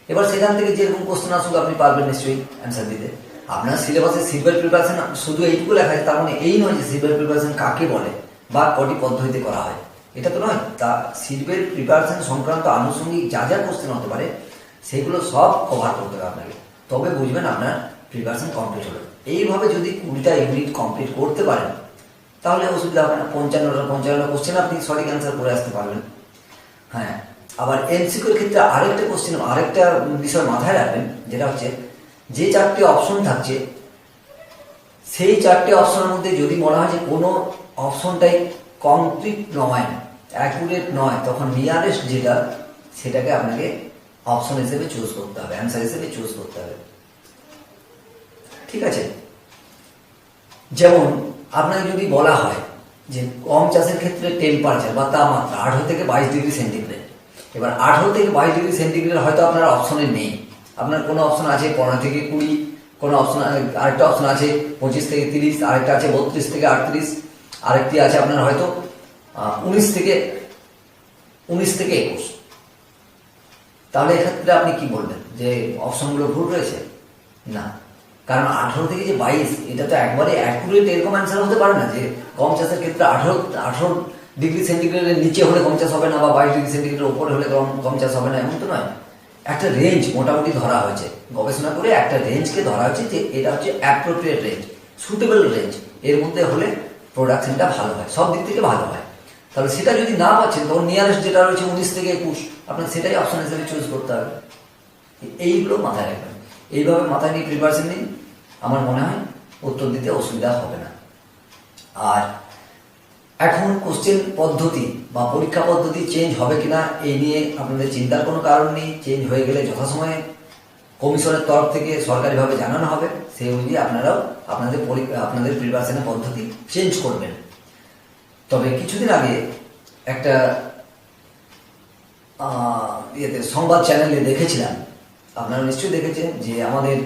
এবার সেখান থেকে যেরকম কোশ্চেন আসুক আপনি পারবেন নিশ্চয়ই অ্যান্সার দিতে। আপনার সিলেবাসে সিভিল প্রিপারেশন শুধু এইটুকু লেখা আছে, তার মানে এই নয় যে সিভিল প্রিপারেশন কাকে বলে বা কটি পদ্ধতিতে করা হয়, এটা তো নয়। তা সিভিল প্রিপারেশন সংক্রান্ত আনুষঙ্গিক যা যা কোশ্চেন হতে পারে সেগুলো সব কভার করতে হবে আপনাকে, তবে বুঝবেন আপনার প্রিপারেশন কমপ্লিট হলো। এইভাবে যদি 20টা ইউনিট কমপ্লিট করতে পারেন তাহলে অসুবিধা হবে না, 55টা কোশ্চেন আপনি সঠিক অ্যান্সার করে আসতে পারবেন। হ্যাঁ, আবার এমসিকিউর ক্ষেত্রে আরেকটা কোশ্চেন, আরেকটা বিষয় মাথায় রাখবেন, যেটা হচ্ছে যে 4টে অপশন থাকছে সেই 4টে অপশনের মধ্যে যদি মনে হয় যে কোনো অপশনটাই কমপ্লিট নয়, অ্যাকুরেট নয়, তখন নিয়ারেস্ট যেটা সেটাকে আপনাকে অপশন হিসেবে চুজ করতে হবে, অ্যান্সার হিসেবে চুজ করতে হবে। ঠিক আছে? যেমন আপনাকে যদি বলা হয় যে গম চাষের ক্ষেত্রে টেম্পারেচার বা তাপমাত্রা 18 থেকে 22 ডিগ্রি সেন্টিগ্রেড, এবার 18 থেকে 22 ডিগ্রি সেন্টিগ্রেড হয়তো আপনার অপশনে নেই, আপনার কোনো অপশন আছে 15 থেকে 20, কোনো অপশন, আরেকটা অপশন আছে 25 থেকে 30, আরেকটা আছে 32 থেকে 38, আরেকটি আছে আপনার হয়তো 19 থেকে 21। তাহলে এক্ষেত্রে আপনি কি বলবেন যে অপশনগুলো ভুল রয়েছে? না, কারণ 18 থেকে যে 22 এটা তো একবারে অ্যাকুরেট এরকম অ্যান্সার হতে পারে না যে গম চাষের ক্ষেত্রে 18 ডিগ্রি সেন্টিগ্রেডের নিচে হলে গম চাষ হবে না বা 22 ডিগ্রি সেন্টিগ্রেডের উপরে হলে গম চাষ হবে না, এমন তো নয়। একটা রেঞ্জ মোটামুটি ধরা হয়েছে, গবেষণা করে একটা রেঞ্জকে ধরা হয়েছে যে এটা হচ্ছে অ্যাপ্রোপ্রিয়েট রেঞ্জ, সুটেবল রেঞ্জ, এর মধ্যে হলে প্রোডাকশনটা ভালো হয়, সব দিক থেকে ভালো হয়। তাহলে সেটা যদি না পাচ্ছেন তখন নিয়ারেস্ট যেটা রয়েছে 19 থেকে 21, আপনাকে সেটাই অপশন হিসেবে চুজ করতে হবে। এইগুলো মাথায় রাখবেন, এইভাবে মাথায় নিয়ে প্রিপারেশন নিন, আমার মনে হয় উত্তর দিতে অসুবিধা হবে না। আর এখন কোশ্চেন পদ্ধতি বা পরীক্ষা পদ্ধতি চেঞ্জ হবে কিনা এই নিয়ে আপনাদের চিন্তার কোনো কারণ নেই। চেঞ্জ হয়ে গেলে যথাসময়ে কমিশনের তরফ থেকে সরকারিভাবে জানানো হবে, সেই অনুযায়ী আপনারাও আপনাদের প্রিপারেশনের পদ্ধতি চেঞ্জ করবেন। তবে কিছুদিন আগে একটা সংবাদ চ্যানেলে দেখেছিলাম, আপনারা নিশ্চয়ই দেখেছেন, যে আমাদের